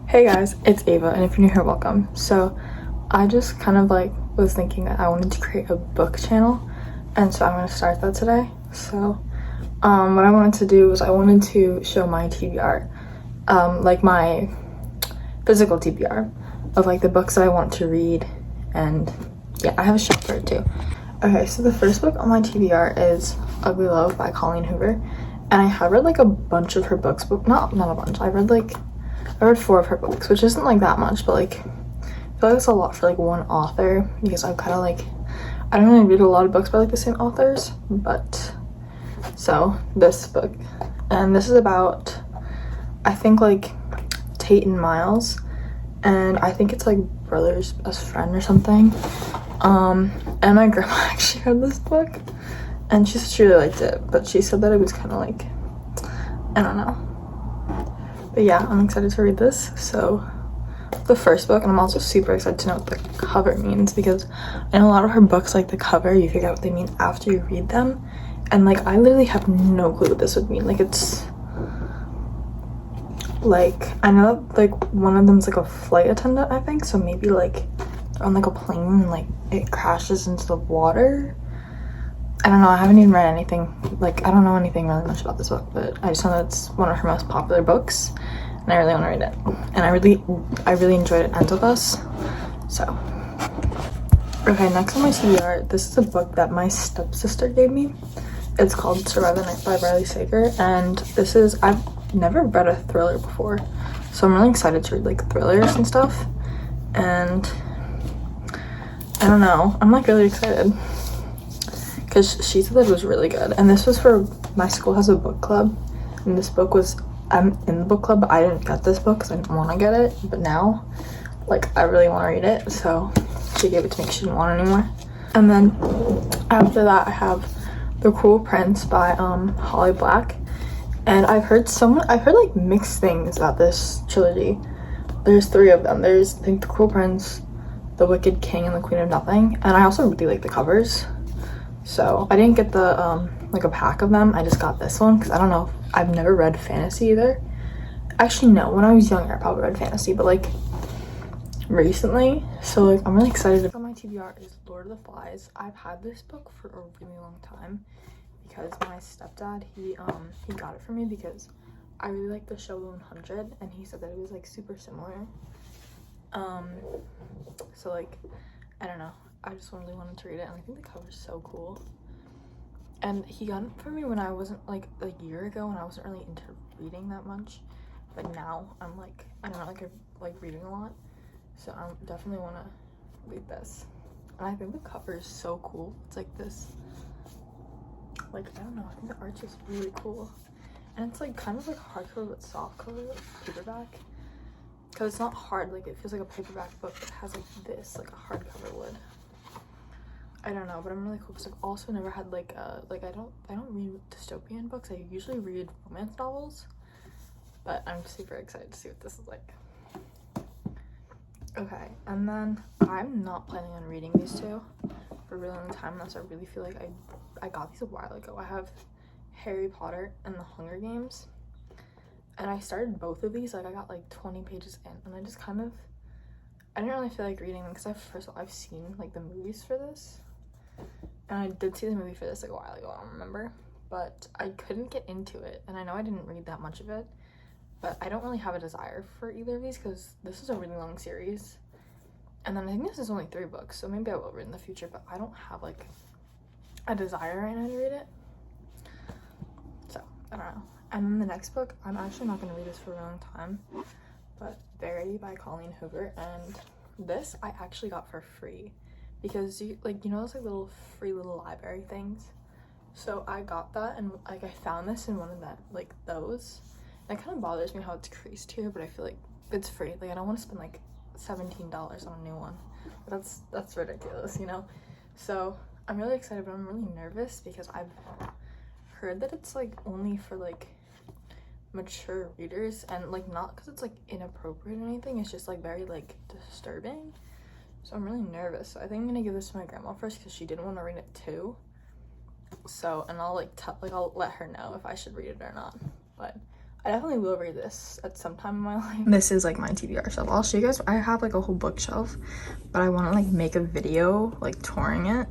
Hey guys, it's Ava, and if you're new here, welcome. So I just kind of like was thinking that I wanted to create a book channel, and so I'm gonna start that today. So what I wanted to do was I wanted to show my TBR, like my physical TBR of like the books that I want to read, and yeah, I have a shelf for it too. Okay, so the first book on my TBR is Ugly Love by Colleen Hoover, and I have read like a bunch of her books, but not a bunch. I read 4 of her books, which isn't like that much, but like I feel like it's a lot for like one author, because I'm kind of like, I don't really read a lot of books by like the same authors. But so this book, and this is about, I think, like Tate and Miles, and I think it's like brother's best friend or something. And my grandma actually read this book, and she said she really liked it, but she said that it was kind of like, I don't know. But yeah, I'm excited to read this. So the first book, and I'm also super excited to know what the cover means, because in a lot of her books, like the cover, you figure out what they mean after you read them, and like I literally have no clue what this would mean. Like, it's like, I know that like one of them's like a flight attendant, I think, so maybe like they're on like a plane and like it crashes into the water. I don't know, I haven't even read anything, like I don't know anything really much about this book, but I just know that it's one of her most popular books, and I really want to read it, and I really enjoyed it ends with us. So okay, next on my TBR, this is a book that my stepsister gave me. It's called Survie by Riley Sager, and this is, I've never read a thriller before, so I'm really excited to read like thrillers and stuff, and I don't know, I'm like really excited because she said that it was really good. And this was for, my school has a book club, and this book was, I'm in the book club, but I didn't get this book because I didn't want to get it, but now like I really want to read it, so she gave it to me because she didn't want it anymore. And then after that I have The Cruel Prince by Holly Black, and I've heard like mixed things about this trilogy. There's 3 of them. There's, I think, The Cruel Prince, The Wicked King, and The Queen of Nothing, and I also really like the covers. So I didn't get the like a pack of them, I just got this one because I don't know, I've never read fantasy either. Actually no, when I was younger I probably read fantasy, but like recently, so like I'm really excited. On my TBR is Lord of the Flies. I've had this book for a really long time because my stepdad, he got it for me because I really like the show 100, and he said that it was like super similar. So like, I don't know, I just really wanted to read it, and I think the cover's so cool. And he got it for me when I wasn't, like a year ago, when I wasn't really into reading that much, but now I'm like, I don't know, like I like reading a lot, so I definitely want to read this. And I think the cover is so cool. It's like this, like, I don't know, I think the art's just really cool, and it's like kind of like hardcover but soft cover, like paperback, because it's not hard, like it feels like a paperback book, but it has like this, like a hardcover would. I don't know, but I'm really cool because I've also never had like I don't read dystopian books. I usually read romance novels, but I'm super excited to see what this is like. Okay, and then I'm not planning on reading these 2 for a really long time unless I really feel like I got these a while ago. I have Harry Potter and The Hunger Games, and I started both of these, like I got like 20 pages in, and I just kind of, I didn't really feel like reading them because first of all, I've seen like the movies for this, and I did see the movie for this like a while ago, I don't remember, but I couldn't get into it, and I know I didn't read that much of it, but I don't really have a desire for either of these because this is a really long series, and then I think this is only 3 books, so maybe I will read in the future, but I don't have like a desire right now to read it, so I don't know. And then the next book, I'm actually not going to read this for a long time, but Verity by Colleen Hoover, and this I actually got for free because you know those like little free little library things, so I got that, and like I found this in one of that, like those, and it kind of bothers me how it's creased here, but I feel like it's free, like I don't want to spend like $17 on a new one, but that's ridiculous, you know. So I'm really excited, but I'm really nervous because I've heard that it's like only for like mature readers, and like not because it's like inappropriate or anything, it's just like very like disturbing, so I'm really nervous. So I think I'm gonna give this to my grandma first because she didn't want to read it too, so, and I'll like I'll let her know if I should read it or not, but I definitely will read this at some time in my life. This is like my TBR shelf. I'll show you guys. I have like a whole bookshelf, but I want to like make a video like touring it.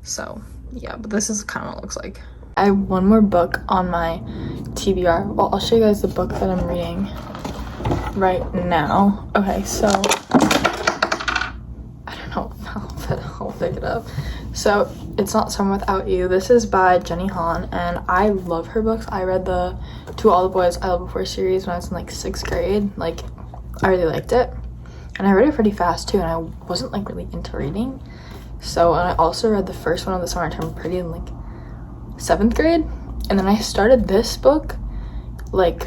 So yeah, but this is kind of what it looks like. I have one more book on my TBR. Well, I'll show you guys the book that I'm reading right now. Okay, so I don't know but I'll pick it up. So it's Not Summer Without You. This is by Jenny Han, and I love her books. I read the To All the Boys I Love Before series when I was in like 6th grade. Like, I really liked it, and I read it pretty fast too, and I wasn't like really into reading. So, and I also read the first one of the summer term pretty in like 7th grade, and then I started this book like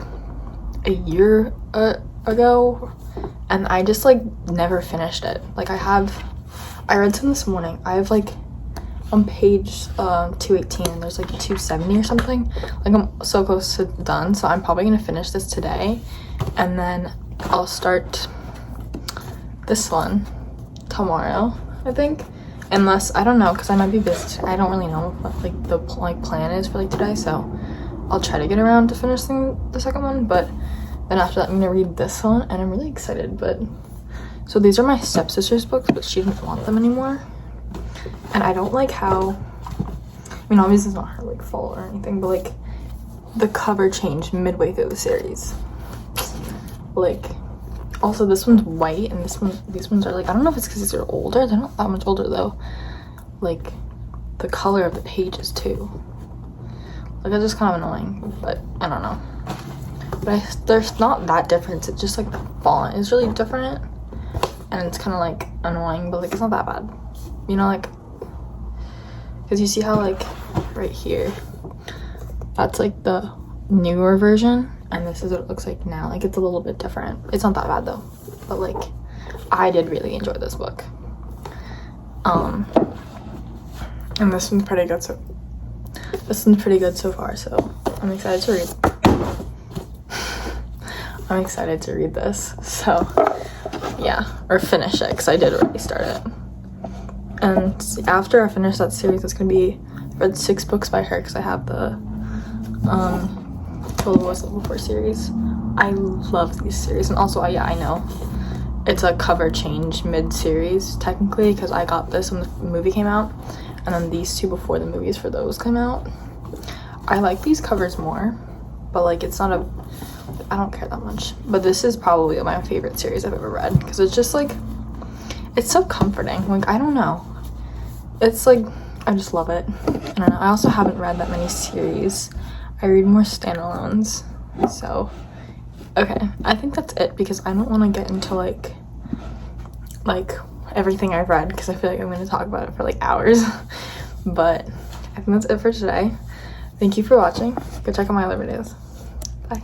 a year ago, and I just like never finished it. Like I read some this morning. I have like on page 218 and there's like 270 or something. Like I'm so close to done, so I'm probably gonna finish this today, and then I'll start this one tomorrow, I think. Unless, I don't know, because I might be busy. I don't really know what like the plan is for like today, so I'll try to get around to finishing the second one. But then after that I'm gonna read this one, and I'm really excited. But so these are my stepsister's books, but she didn't want them anymore, and I don't like how, I mean obviously it's not her like fault or anything, but like the cover changed midway through the series. Like, also this one's white, and these ones are like, I don't know if it's because these are older. They're not that much older though. Like the color of the pages too, like it's just kind of annoying, but I don't know. But there's not that difference. It's just like the font is really different, and it's kind of like annoying, but like it's not that bad, you know, like because you see how like right here that's like the newer version, and this is what it looks like now. Like it's a little bit different. It's not that bad though, but like I did really enjoy this book. And this one's pretty good, so far, so I'm excited to read. I'm excited to read this, so yeah, or finish it, because I did already start it. And after I finish that series, it's gonna be, I read 6 books by her, because I have the To All the Boys I Love Before series. I love these series, and also yeah, I know it's a cover change mid-series technically, because I got this when the movie came out, and then these 2 before the movies for those came out. I like these covers more, but like it's not I don't care that much. But this is probably my favorite series I've ever read, because it's just like, it's so comforting. Like, I don't know, it's like, I just love it. I don't know. I also haven't read that many series. I read more standalones. So okay, I think that's it, because I don't want to get into like everything I've read, because I feel like I'm going to talk about it for like hours. But I think that's it for today. Thank you for watching. Go check out my other videos. Bye.